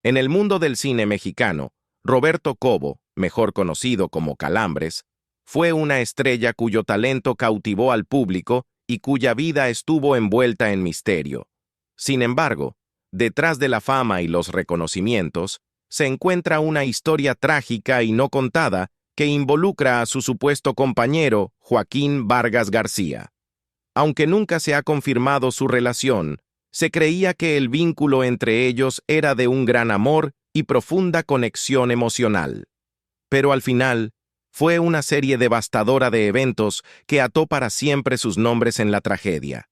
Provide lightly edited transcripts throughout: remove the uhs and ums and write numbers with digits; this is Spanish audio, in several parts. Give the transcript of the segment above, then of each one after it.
En el mundo del cine mexicano, Roberto Cobo, mejor conocido como Calambres, fue una estrella cuyo talento cautivó al público y cuya vida estuvo envuelta en misterio. Sin embargo, detrás de la fama y los reconocimientos, se encuentra una historia trágica y no contada que involucra a su supuesto compañero, Joaquín Vargas García. Aunque nunca se ha confirmado su relación, se creía que el vínculo entre ellos era de un gran amor y profunda conexión emocional. Pero al final, fue una serie devastadora de eventos que ató para siempre sus nombres en la tragedia.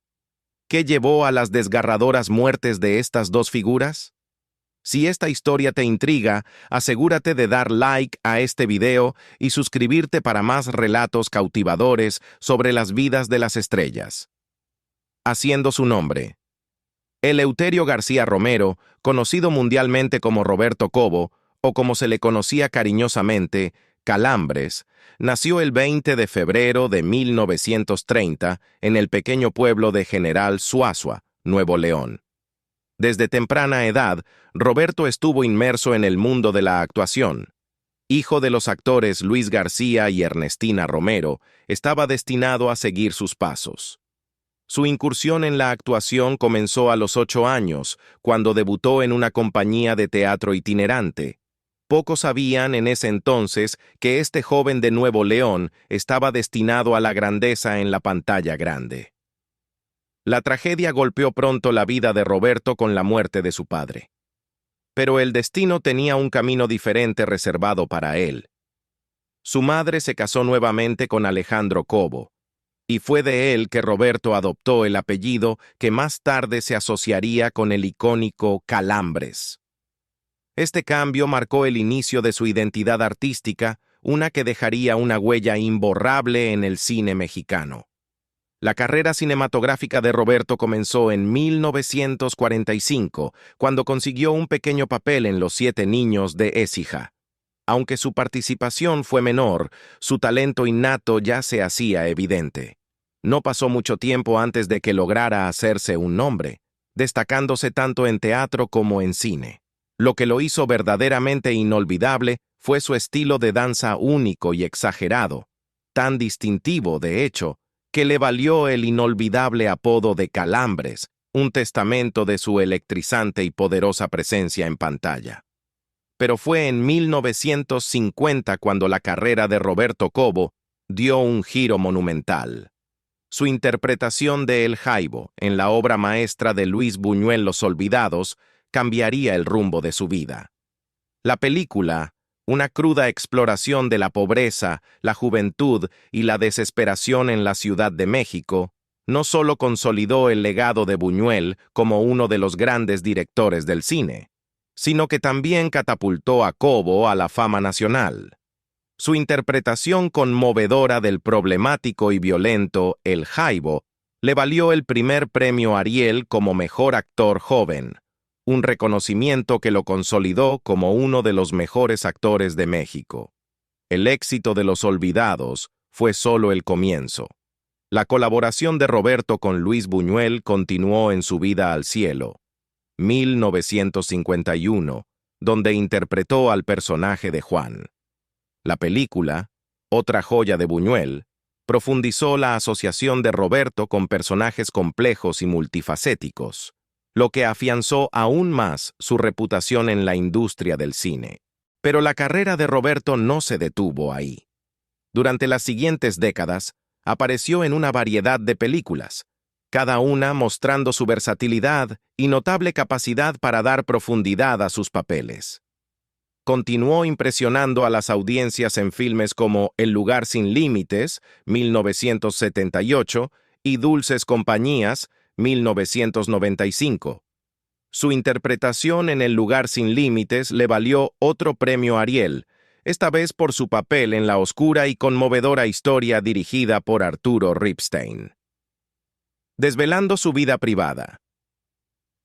¿Qué llevó a las desgarradoras muertes de estas dos figuras? Si esta historia te intriga, asegúrate de dar like a este video y suscribirte para más relatos cautivadores sobre las vidas de las estrellas. Haciendo su nombre. Eleuterio García Romero, conocido mundialmente como Roberto Cobo, o como se le conocía cariñosamente, Calambres, nació el 20 de febrero de 1930 en el pequeño pueblo de General Suazua, Nuevo León. Desde temprana edad, Roberto estuvo inmerso en el mundo de la actuación. Hijo de los actores Luis García y Ernestina Romero, estaba destinado a seguir sus pasos. Su incursión en la actuación comenzó a los 8 años, cuando debutó en una compañía de teatro itinerante. Pocos sabían en ese entonces que este joven de Nuevo León estaba destinado a la grandeza en la pantalla grande. La tragedia golpeó pronto la vida de Roberto con la muerte de su padre. Pero el destino tenía un camino diferente reservado para él. Su madre se casó nuevamente con Alejandro Cobo, y fue de él que Roberto adoptó el apellido que más tarde se asociaría con el icónico Calambres. Este cambio marcó el inicio de su identidad artística, una que dejaría una huella imborrable en el cine mexicano. La carrera cinematográfica de Roberto comenzó en 1945, cuando consiguió un pequeño papel en Los 7 niños de Écija. Aunque su participación fue menor, su talento innato ya se hacía evidente. No pasó mucho tiempo antes de que lograra hacerse un nombre, destacándose tanto en teatro como en cine. Lo que lo hizo verdaderamente inolvidable fue su estilo de danza único y exagerado, tan distintivo, de hecho, que le valió el inolvidable apodo de Calambres, un testamento de su electrizante y poderosa presencia en pantalla. Pero fue en 1950 cuando la carrera de Roberto Cobo dio un giro monumental. Su interpretación de El Jaibo en la obra maestra de Luis Buñuel Los Olvidados cambiaría el rumbo de su vida. La película, una cruda exploración de la pobreza, la juventud y la desesperación en la Ciudad de México, no solo consolidó el legado de Buñuel como uno de los grandes directores del cine, sino que también catapultó a Cobo a la fama nacional. Su interpretación conmovedora del problemático y violento El Jaibo le valió el primer premio Ariel como mejor actor joven, un reconocimiento que lo consolidó como uno de los mejores actores de México. El éxito de Los Olvidados fue solo el comienzo. La colaboración de Roberto con Luis Buñuel continuó en Su vida al cielo, 1951, donde interpretó al personaje de Juan. La película, otra joya de Buñuel, profundizó la asociación de Roberto con personajes complejos y multifacéticos, lo que afianzó aún más su reputación en la industria del cine. Pero la carrera de Roberto no se detuvo ahí. Durante las siguientes décadas, apareció en una variedad de películas, cada una mostrando su versatilidad y notable capacidad para dar profundidad a sus papeles. Continuó impresionando a las audiencias en filmes como El lugar sin límites, 1978, y Dulces compañías, 1995. Su interpretación en El lugar sin límites le valió otro premio Ariel, esta vez por su papel en la oscura y conmovedora historia dirigida por Arturo Ripstein. Desvelando su vida privada.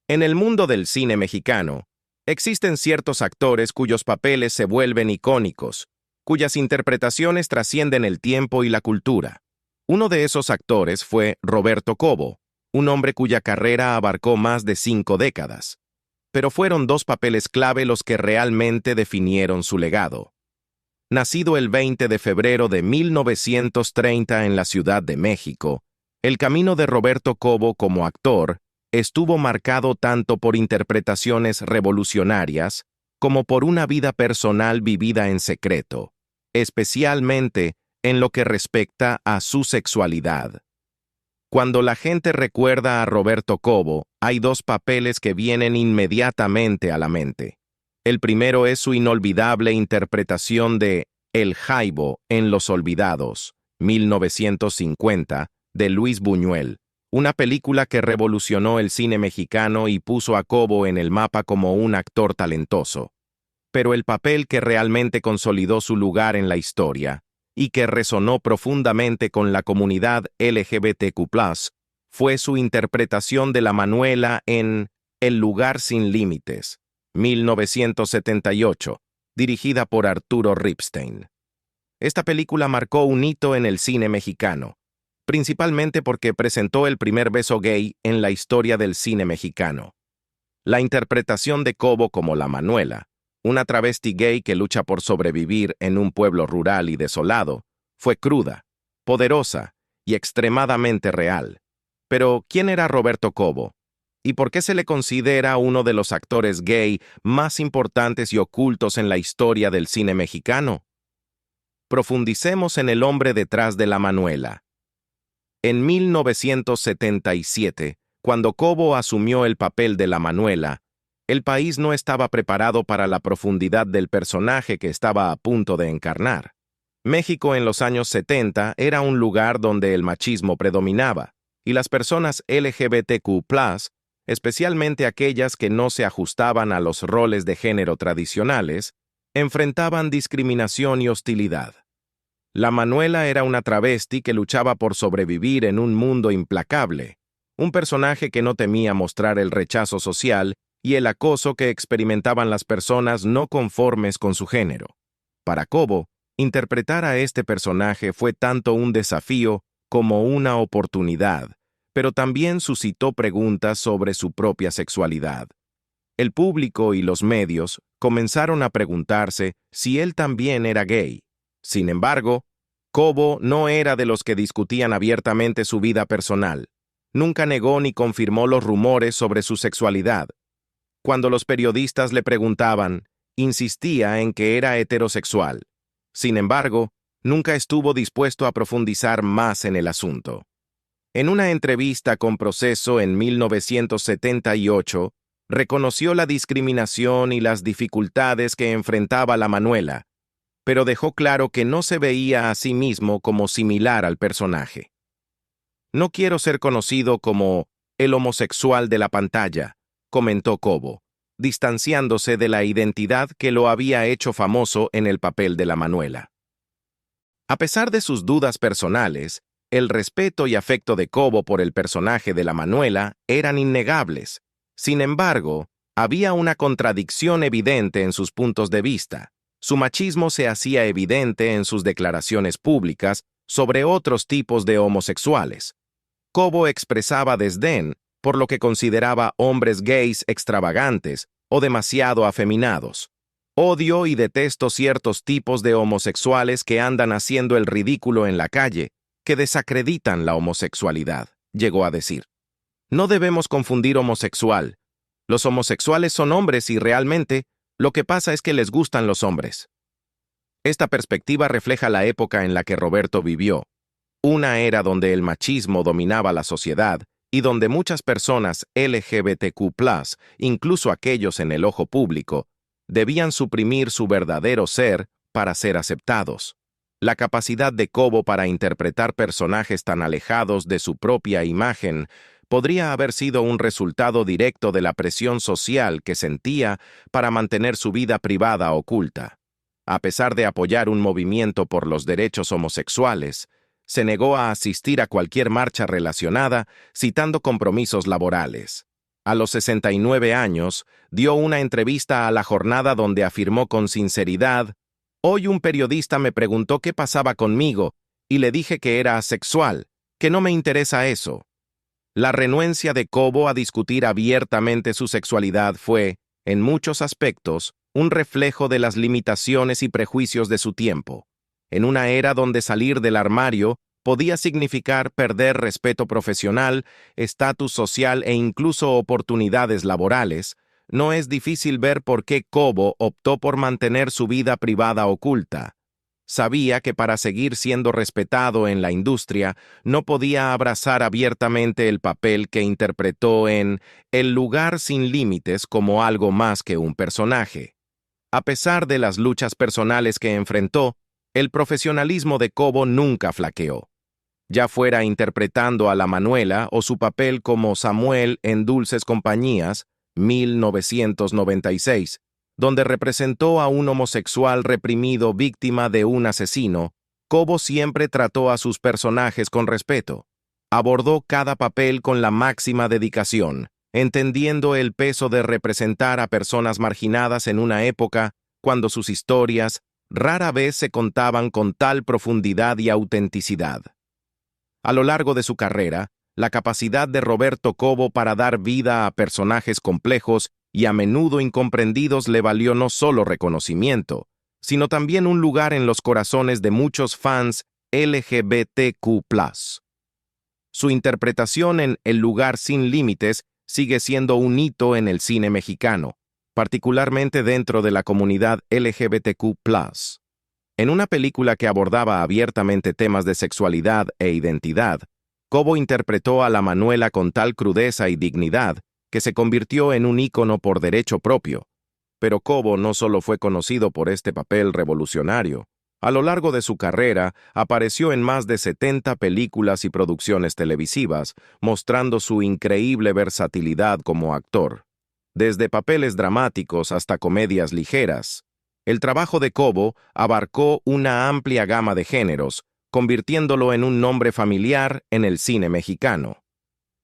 En el mundo del cine mexicano, existen ciertos actores cuyos papeles se vuelven icónicos, cuyas interpretaciones trascienden el tiempo y la cultura. Uno de esos actores fue Roberto Cobo, un hombre cuya carrera abarcó más de 5 décadas. pero fueron dos papeles clave los que realmente definieron su legado. Nacido el 20 de febrero de 1930 en la Ciudad de México, el camino de Roberto Cobo como actor estuvo marcado tanto por interpretaciones revolucionarias como por una vida personal vivida en secreto, especialmente en lo que respecta a su sexualidad. Cuando la gente recuerda a Roberto Cobo, hay dos papeles que vienen inmediatamente a la mente. El primero es su inolvidable interpretación de El Jaibo en Los Olvidados, 1950, de Luis Buñuel, una película que revolucionó el cine mexicano y puso a Cobo en el mapa como un actor talentoso. Pero el papel que realmente consolidó su lugar en la historia y que resonó profundamente con la comunidad LGBTQ+, fue su interpretación de la Manuela en El lugar sin límites, 1978, dirigida por Arturo Ripstein. Esta película marcó un hito en el cine mexicano, principalmente porque presentó el primer beso gay en la historia del cine mexicano. La interpretación de Cobo como la Manuela, una travesti gay que lucha por sobrevivir en un pueblo rural y desolado, fue cruda, poderosa y extremadamente real. Pero, ¿quién era Roberto Cobo? ¿Y por qué se le considera uno de los actores gay más importantes y ocultos en la historia del cine mexicano? Profundicemos en el hombre detrás de la Manuela. En 1977, cuando Cobo asumió el papel de la Manuela, el país no estaba preparado para la profundidad del personaje que estaba a punto de encarnar. México en los años 70 era un lugar donde el machismo predominaba, y las personas LGBTQ+, especialmente aquellas que no se ajustaban a los roles de género tradicionales, enfrentaban discriminación y hostilidad. La Manuela era una travesti que luchaba por sobrevivir en un mundo implacable, un personaje que no temía mostrar el rechazo social y el acoso que experimentaban las personas no conformes con su género. Para Cobo, interpretar a este personaje fue tanto un desafío como una oportunidad, pero también suscitó preguntas sobre su propia sexualidad. El público y los medios comenzaron a preguntarse si él también era gay. Sin embargo, Cobo no era de los que discutían abiertamente su vida personal. Nunca negó ni confirmó los rumores sobre su sexualidad. Cuando los periodistas le preguntaban, insistía en que era heterosexual. Sin embargo, nunca estuvo dispuesto a profundizar más en el asunto. En una entrevista con Proceso en 1978, reconoció la discriminación y las dificultades que enfrentaba la Manuela, pero dejó claro que no se veía a sí mismo como similar al personaje. No quiero ser conocido como el homosexual de la pantalla, comentó Cobo, distanciándose de la identidad que lo había hecho famoso en el papel de la Manuela. A pesar de sus dudas personales, el respeto y afecto de Cobo por el personaje de la Manuela eran innegables. Sin embargo, había una contradicción evidente en sus puntos de vista. Su machismo se hacía evidente en sus declaraciones públicas sobre otros tipos de homosexuales. Cobo expresaba desdén por lo que consideraba hombres gays extravagantes o demasiado afeminados. Odio y detesto ciertos tipos de homosexuales que andan haciendo el ridículo en la calle, que desacreditan la homosexualidad, llegó a decir. No debemos confundir homosexual. Los homosexuales son hombres y realmente lo que pasa es que les gustan los hombres. Esta perspectiva refleja la época en la que Roberto vivió, una era donde el machismo dominaba la sociedad y donde muchas personas LGBTQ+, incluso aquellos en el ojo público, debían suprimir su verdadero ser para ser aceptados. La capacidad de Cobo para interpretar personajes tan alejados de su propia imagen podría haber sido un resultado directo de la presión social que sentía para mantener su vida privada oculta. A pesar de apoyar un movimiento por los derechos homosexuales, se negó a asistir a cualquier marcha relacionada, citando compromisos laborales. A los 69 años, dio una entrevista a La Jornada donde afirmó con sinceridad: «Hoy un periodista me preguntó qué pasaba conmigo y le dije que era asexual, que no me interesa eso». La renuencia de Cobo a discutir abiertamente su sexualidad fue, en muchos aspectos, un reflejo de las limitaciones y prejuicios de su tiempo. En una era donde salir del armario podía significar perder respeto profesional, estatus social e incluso oportunidades laborales, no es difícil ver por qué Cobo optó por mantener su vida privada oculta. Sabía que para seguir siendo respetado en la industria, no podía abrazar abiertamente el papel que interpretó en El lugar sin límites como algo más que un personaje. A pesar de las luchas personales que enfrentó, el profesionalismo de Cobo nunca flaqueó. Ya fuera interpretando a la Manuela o su papel como Samuel en Dulces Compañías, 1996, donde representó a un homosexual reprimido víctima de un asesino, Cobo siempre trató a sus personajes con respeto. Abordó cada papel con la máxima dedicación, entendiendo el peso de representar a personas marginadas en una época cuando sus historias rara vez se contaban con tal profundidad y autenticidad. A lo largo de su carrera, la capacidad de Roberto Cobo para dar vida a personajes complejos y a menudo incomprendidos le valió no solo reconocimiento, sino también un lugar en los corazones de muchos fans LGBTQ+. Su interpretación en El lugar sin límites sigue siendo un hito en el cine mexicano, particularmente dentro de la comunidad LGBTQ+. En una película que abordaba abiertamente temas de sexualidad e identidad, Cobo interpretó a la Manuela con tal crudeza y dignidad que se convirtió en un ícono por derecho propio. Pero Cobo no solo fue conocido por este papel revolucionario. A lo largo de su carrera, apareció en más de 70 películas y producciones televisivas, mostrando su increíble versatilidad como actor. Desde papeles dramáticos hasta comedias ligeras, el trabajo de Cobo abarcó una amplia gama de géneros, convirtiéndolo en un nombre familiar en el cine mexicano.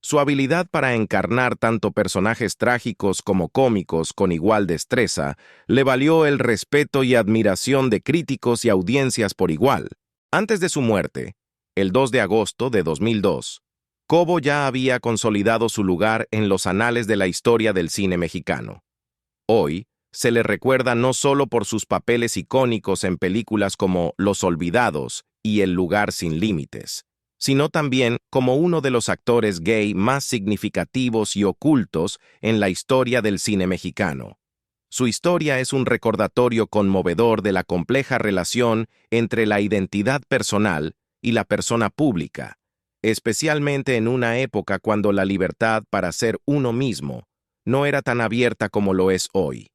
Su habilidad para encarnar tanto personajes trágicos como cómicos con igual destreza le valió el respeto y admiración de críticos y audiencias por igual. Antes de su muerte, el 2 de agosto de 2002, Cobo ya había consolidado su lugar en los anales de la historia del cine mexicano. Hoy, se le recuerda no solo por sus papeles icónicos en películas como Los Olvidados y El lugar sin límites, sino también como uno de los actores gay más significativos y ocultos en la historia del cine mexicano. Su historia es un recordatorio conmovedor de la compleja relación entre la identidad personal y la persona pública, especialmente en una época cuando la libertad para ser uno mismo no era tan abierta como lo es hoy.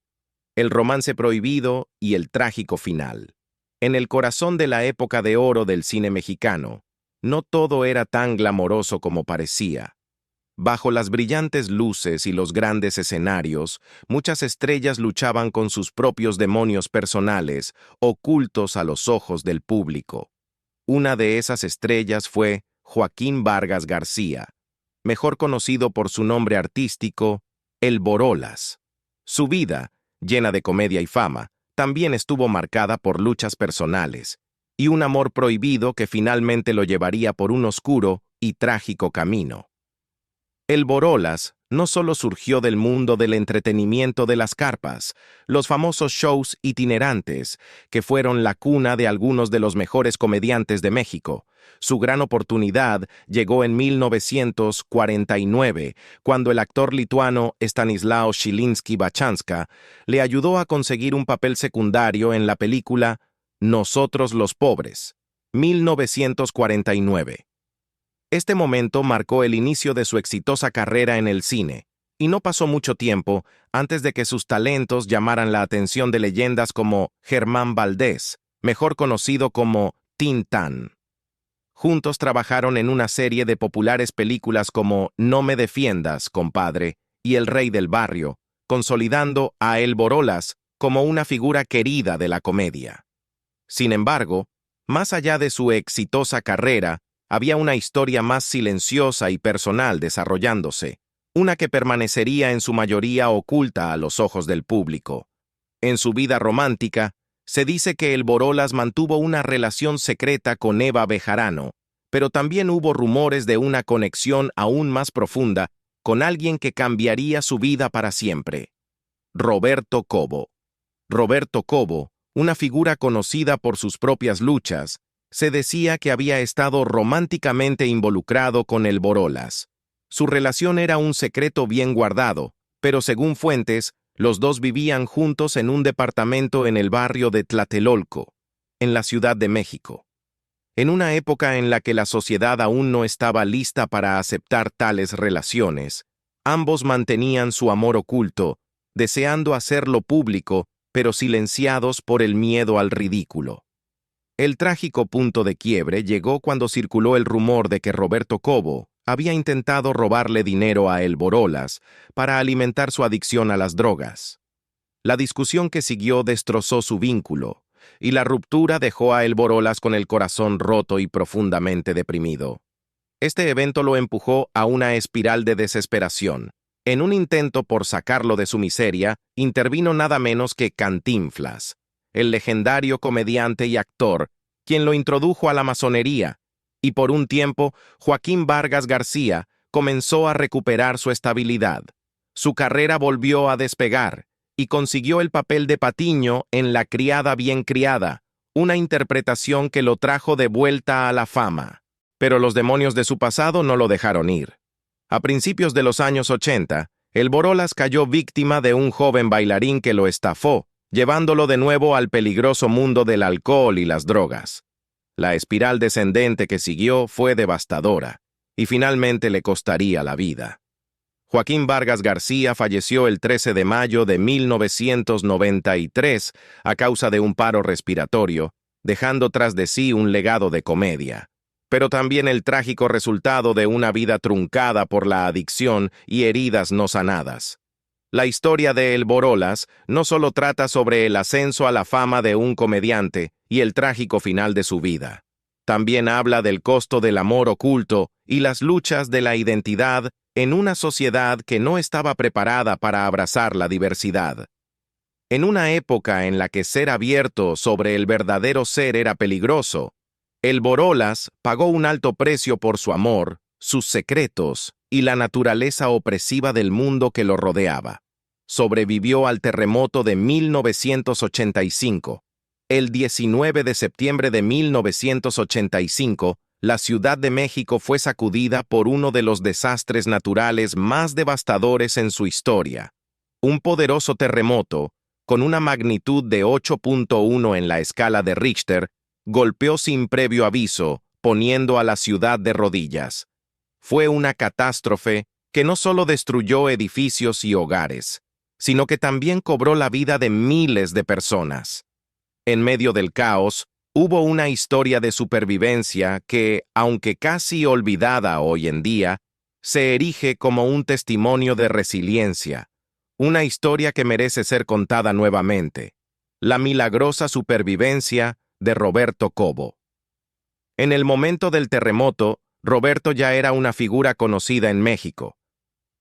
El romance prohibido y el trágico final. En el corazón de la época de oro del cine mexicano, no todo era tan glamoroso como parecía. Bajo las brillantes luces y los grandes escenarios, muchas estrellas luchaban con sus propios demonios personales, ocultos a los ojos del público. Una de esas estrellas fue Joaquín Vargas García, mejor conocido por su nombre artístico, El Borolas. Su vida, llena de comedia y fama, también estuvo marcada por luchas personales y un amor prohibido que finalmente lo llevaría por un oscuro y trágico camino. El Borolas no solo surgió del mundo del entretenimiento de las carpas, los famosos shows itinerantes, que fueron la cuna de algunos de los mejores comediantes de México. Su gran oportunidad llegó en 1949, cuando el actor lituano Stanislaw Szylinski-Bachanska le ayudó a conseguir un papel secundario en la película Nosotros los Pobres, 1949. Este momento marcó el inicio de su exitosa carrera en el cine, y no pasó mucho tiempo antes de que sus talentos llamaran la atención de leyendas como Germán Valdés, mejor conocido como Tintán. Juntos trabajaron en una serie de populares películas como No me defiendas, compadre, y El Rey del Barrio, consolidando a El Borolas como una figura querida de la comedia. Sin embargo, más allá de su exitosa carrera, había una historia más silenciosa y personal desarrollándose, una que permanecería en su mayoría oculta a los ojos del público. En su vida romántica, se dice que el Borolas mantuvo una relación secreta con Eva Bejarano, pero también hubo rumores de una conexión aún más profunda con alguien que cambiaría su vida para siempre. Roberto Cobo. Roberto Cobo, una figura conocida por sus propias luchas, se decía que había estado románticamente involucrado con el Borolas. Su relación era un secreto bien guardado, pero según fuentes, los dos vivían juntos en un departamento en el barrio de Tlatelolco, en la Ciudad de México. En una época en la que la sociedad aún no estaba lista para aceptar tales relaciones, ambos mantenían su amor oculto, deseando hacerlo público, pero silenciados por el miedo al ridículo. El trágico punto de quiebre llegó cuando circuló el rumor de que Roberto Cobo había intentado robarle dinero a El Borolas para alimentar su adicción a las drogas. La discusión que siguió destrozó su vínculo, y la ruptura dejó a El Borolas con el corazón roto y profundamente deprimido. Este evento lo empujó a una espiral de desesperación. En un intento por sacarlo de su miseria, intervino nada menos que Cantinflas, el legendario comediante y actor, quien lo introdujo a la masonería, y por un tiempo, Joaquín Vargas García comenzó a recuperar su estabilidad. Su carrera volvió a despegar, y consiguió el papel de Patiño en La criada bien criada, una interpretación que lo trajo de vuelta a la fama. Pero los demonios de su pasado no lo dejaron ir. A principios de los años 80, el Borolas cayó víctima de un joven bailarín que lo estafó, llevándolo de nuevo al peligroso mundo del alcohol y las drogas. La espiral descendente que siguió fue devastadora, y finalmente le costaría la vida. Joaquín Vargas García falleció el 13 de mayo de 1993 a causa de un paro respiratorio, dejando tras de sí un legado de comedia, pero también el trágico resultado de una vida truncada por la adicción y heridas no sanadas. La historia de El Borolas no solo trata sobre el ascenso a la fama de un comediante y el trágico final de su vida. También habla del costo del amor oculto y las luchas de la identidad en una sociedad que no estaba preparada para abrazar la diversidad. En una época en la que ser abierto sobre el verdadero ser era peligroso, El Borolas pagó un alto precio por su amor, sus secretos y la naturaleza opresiva del mundo que lo rodeaba. Sobrevivió al terremoto de 1985. El 19 de septiembre de 1985, la Ciudad de México fue sacudida por uno de los desastres naturales más devastadores en su historia. Un poderoso terremoto, con una magnitud de 8.1 en la escala de Richter, golpeó sin previo aviso, poniendo a la ciudad de rodillas. Fue una catástrofe que no solo destruyó edificios y hogares, sino que también cobró la vida de miles de personas. En medio del caos, hubo una historia de supervivencia que, aunque casi olvidada hoy en día, se erige como un testimonio de resiliencia, una historia que merece ser contada nuevamente. La milagrosa supervivencia de Roberto Cobo. En el momento del terremoto, Roberto ya era una figura conocida en México.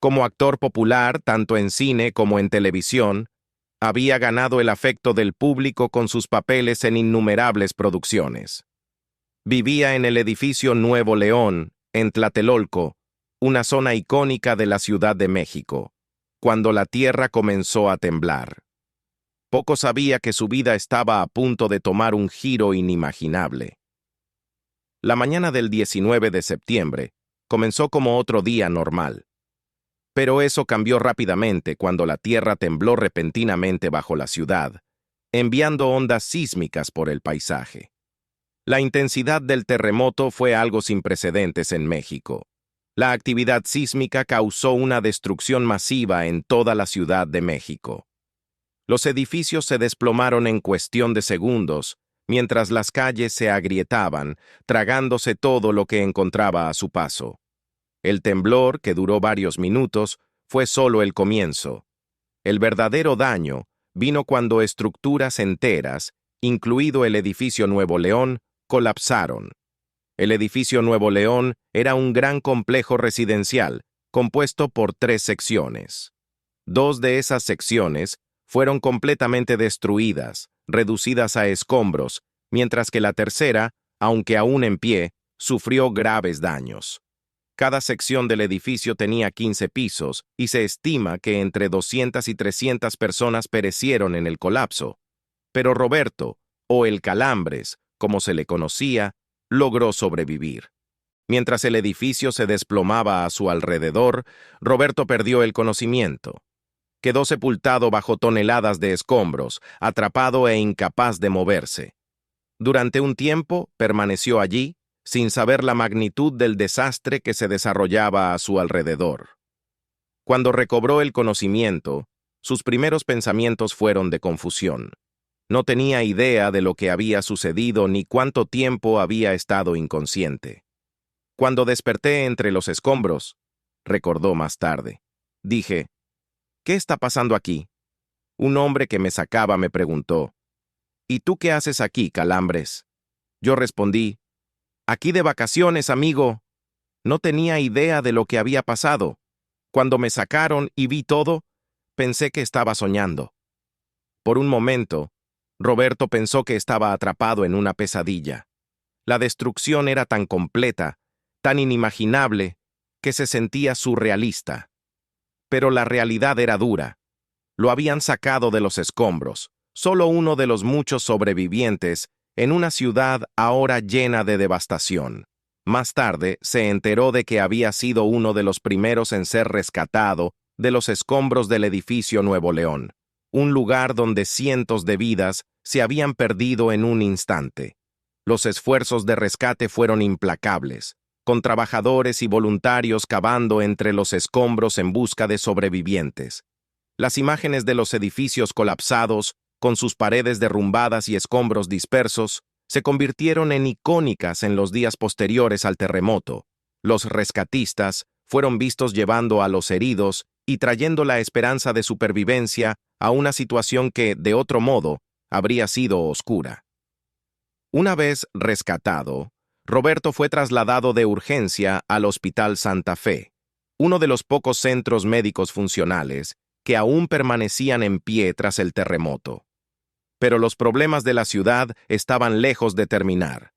Como actor popular, tanto en cine como en televisión, había ganado el afecto del público con sus papeles en innumerables producciones. Vivía en el edificio Nuevo León, en Tlatelolco, una zona icónica de la Ciudad de México, cuando la tierra comenzó a temblar. Poco sabía que su vida estaba a punto de tomar un giro inimaginable. La mañana del 19 de septiembre comenzó como otro día normal. Pero eso cambió rápidamente cuando la tierra tembló repentinamente bajo la ciudad, enviando ondas sísmicas por el paisaje. La intensidad del terremoto fue algo sin precedentes en México. La actividad sísmica causó una destrucción masiva en toda la Ciudad de México. Los edificios se desplomaron en cuestión de segundos, mientras las calles se agrietaban, tragándose todo lo que encontraba a su paso. El temblor, que duró varios minutos, fue solo el comienzo. El verdadero daño vino cuando estructuras enteras, incluido el edificio Nuevo León, colapsaron. El edificio Nuevo León era un gran complejo residencial, compuesto por 3 secciones. 2 de esas secciones fueron completamente destruidas, reducidas a escombros, mientras que la tercera, aunque aún en pie, sufrió graves daños. Cada sección del edificio tenía 15 pisos y se estima que entre 200 y 300 personas perecieron en el colapso. Pero Roberto, o el Calambres, como se le conocía, logró sobrevivir. Mientras el edificio se desplomaba a su alrededor, Roberto perdió el conocimiento. Quedó sepultado bajo toneladas de escombros, atrapado e incapaz de moverse. Durante un tiempo permaneció allí, sin saber la magnitud del desastre que se desarrollaba a su alrededor. Cuando recobró el conocimiento, sus primeros pensamientos fueron de confusión. No tenía idea de lo que había sucedido ni cuánto tiempo había estado inconsciente. Cuando desperté entre los escombros, recordó más tarde, dije, ¿qué está pasando aquí? Un hombre que me sacaba me preguntó, ¿y tú qué haces aquí, Calambres? Yo respondí, aquí de vacaciones, amigo. No tenía idea de lo que había pasado. Cuando me sacaron y vi todo, pensé que estaba soñando. Por un momento, Roberto pensó que estaba atrapado en una pesadilla. La destrucción era tan completa, tan inimaginable, que se sentía surrealista. Pero la realidad era dura. Lo habían sacado de los escombros, solo uno de los muchos sobrevivientes, en una ciudad ahora llena de devastación. Más tarde se enteró de que había sido uno de los primeros en ser rescatado de los escombros del edificio Nuevo León, un lugar donde cientos de vidas se habían perdido en un instante. Los esfuerzos de rescate fueron implacables, con trabajadores y voluntarios cavando entre los escombros en busca de sobrevivientes. Las imágenes de los edificios colapsados, con sus paredes derrumbadas y escombros dispersos, se convirtieron en icónicas en los días posteriores al terremoto. Los rescatistas fueron vistos llevando a los heridos y trayendo la esperanza de supervivencia a una situación que, de otro modo, habría sido oscura. Una vez rescatado, Roberto fue trasladado de urgencia al Hospital Santa Fe, uno de los pocos centros médicos funcionales que aún permanecían en pie tras el terremoto. Pero los problemas de la ciudad estaban lejos de terminar.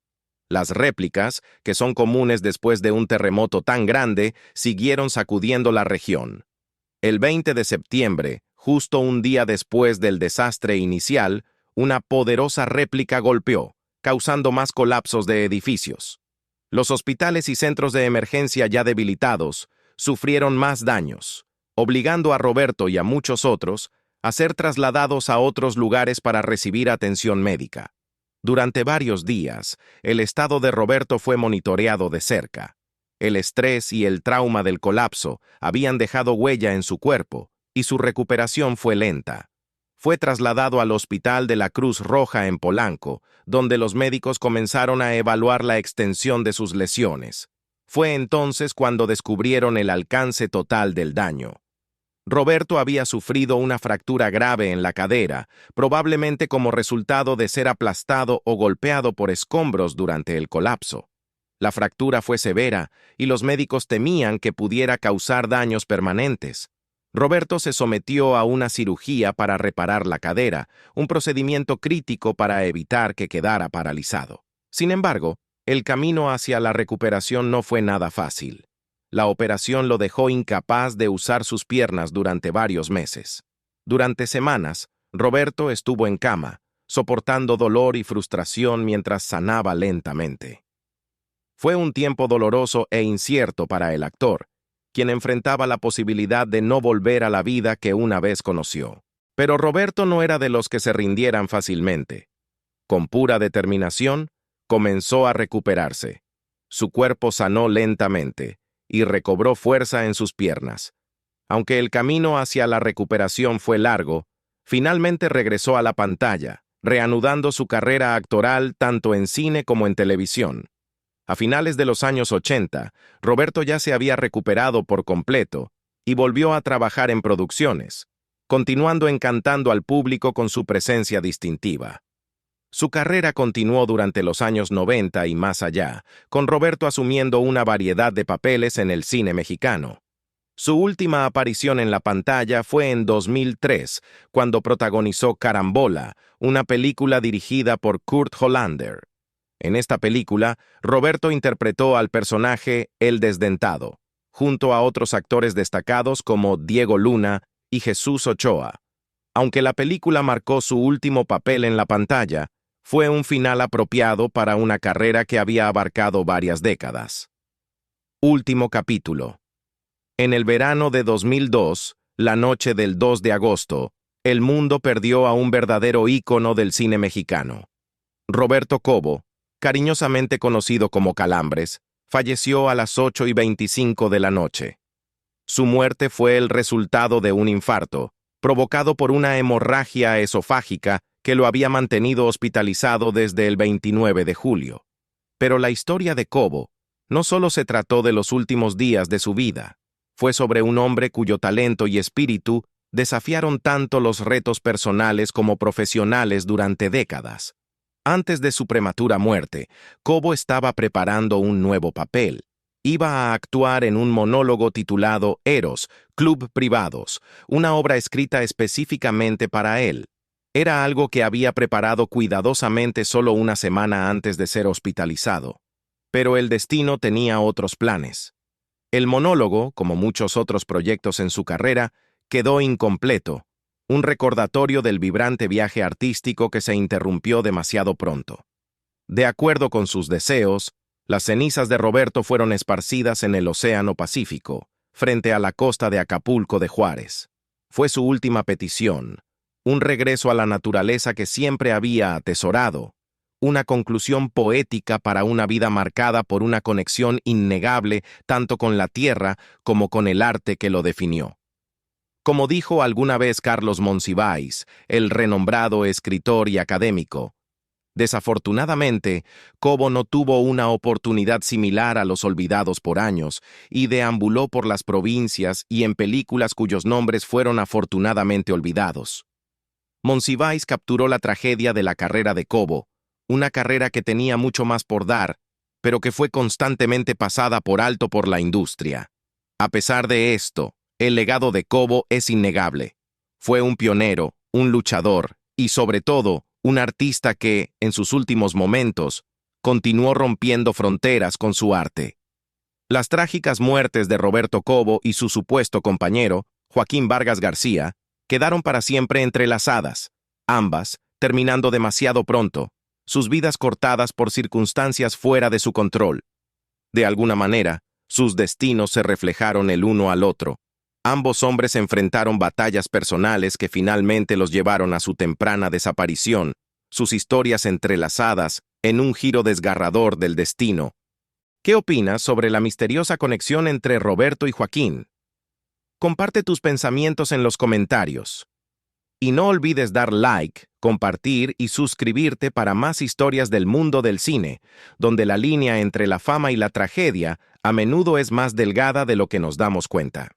Las réplicas, que son comunes después de un terremoto tan grande, siguieron sacudiendo la región. El 20 de septiembre, justo un día después del desastre inicial, una poderosa réplica golpeó, causando más colapsos de edificios. Los hospitales y centros de emergencia ya debilitados sufrieron más daños, obligando a Roberto y a muchos otros a ser trasladados a otros lugares para recibir atención médica. Durante varios días, el estado de Roberto fue monitoreado de cerca. El estrés y el trauma del colapso habían dejado huella en su cuerpo, y su recuperación fue lenta. Fue trasladado al Hospital de la Cruz Roja en Polanco, donde los médicos comenzaron a evaluar la extensión de sus lesiones. Fue entonces cuando descubrieron el alcance total del daño. Roberto había sufrido una fractura grave en la cadera, probablemente como resultado de ser aplastado o golpeado por escombros durante el colapso. La fractura fue severa y los médicos temían que pudiera causar daños permanentes. Roberto se sometió a una cirugía para reparar la cadera, un procedimiento crítico para evitar que quedara paralizado. Sin embargo, el camino hacia la recuperación no fue nada fácil. La operación lo dejó incapaz de usar sus piernas durante varios meses. Durante semanas, Roberto estuvo en cama, soportando dolor y frustración mientras sanaba lentamente. Fue un tiempo doloroso e incierto para el actor, quien enfrentaba la posibilidad de no volver a la vida que una vez conoció. Pero Roberto no era de los que se rindieran fácilmente. Con pura determinación, comenzó a recuperarse. Su cuerpo sanó lentamente y recobró fuerza en sus piernas. Aunque el camino hacia la recuperación fue largo, finalmente regresó a la pantalla, reanudando su carrera actoral tanto en cine como en televisión. A finales de los años 80, Roberto ya se había recuperado por completo y volvió a trabajar en producciones, continuando encantando al público con su presencia distintiva. Su carrera continuó durante los años 90 y más allá, con Roberto asumiendo una variedad de papeles en el cine mexicano. Su última aparición en la pantalla fue en 2003, cuando protagonizó Carambola, una película dirigida por Kurt Hollander. En esta película, Roberto interpretó al personaje El Desdentado, junto a otros actores destacados como Diego Luna y Jesús Ochoa. Aunque la película marcó su último papel en la pantalla, fue un final apropiado para una carrera que había abarcado varias décadas. Último capítulo. En el verano de 2002, la noche del 2 de agosto, el mundo perdió a un verdadero ícono del cine mexicano. Roberto Cobo, cariñosamente conocido como Calambres, falleció a las 8:25 de la noche. Su muerte fue el resultado de un infarto, provocado por una hemorragia esofágica que lo había mantenido hospitalizado desde el 29 de julio. Pero la historia de Cobo no solo se trató de los últimos días de su vida, fue sobre un hombre cuyo talento y espíritu desafiaron tanto los retos personales como profesionales durante décadas. Antes de su prematura muerte, Cobo estaba preparando un nuevo papel. Iba a actuar en un monólogo titulado Eros, Club Privados, una obra escrita específicamente para él. Era algo que había preparado cuidadosamente solo una semana antes de ser hospitalizado. Pero el destino tenía otros planes. El monólogo, como muchos otros proyectos en su carrera, quedó incompleto, un recordatorio del vibrante viaje artístico que se interrumpió demasiado pronto. De acuerdo con sus deseos, las cenizas de Roberto fueron esparcidas en el Océano Pacífico, frente a la costa de Acapulco de Juárez. Fue su última petición, un regreso a la naturaleza que siempre había atesorado, una conclusión poética para una vida marcada por una conexión innegable tanto con la tierra como con el arte que lo definió. Como dijo alguna vez Carlos Monsiváis, el renombrado escritor y académico, desafortunadamente, Cobo no tuvo una oportunidad similar a los olvidados por años y deambuló por las provincias y en películas cuyos nombres fueron afortunadamente olvidados. Monsiváis capturó la tragedia de la carrera de Cobo, una carrera que tenía mucho más por dar, pero que fue constantemente pasada por alto por la industria. A pesar de esto, el legado de Cobo es innegable. Fue un pionero, un luchador y, sobre todo, un artista que, en sus últimos momentos, continuó rompiendo fronteras con su arte. Las trágicas muertes de Roberto Cobo y su supuesto compañero, Joaquín Vargas García, quedaron para siempre entrelazadas, ambas terminando demasiado pronto, sus vidas cortadas por circunstancias fuera de su control. De alguna manera, sus destinos se reflejaron el uno al otro. Ambos hombres enfrentaron batallas personales que finalmente los llevaron a su temprana desaparición, sus historias entrelazadas en un giro desgarrador del destino. ¿Qué opinas sobre la misteriosa conexión entre Roberto y Joaquín? Comparte tus pensamientos en los comentarios. Y no olvides dar like, compartir y suscribirte para más historias del mundo del cine, donde la línea entre la fama y la tragedia a menudo es más delgada de lo que nos damos cuenta.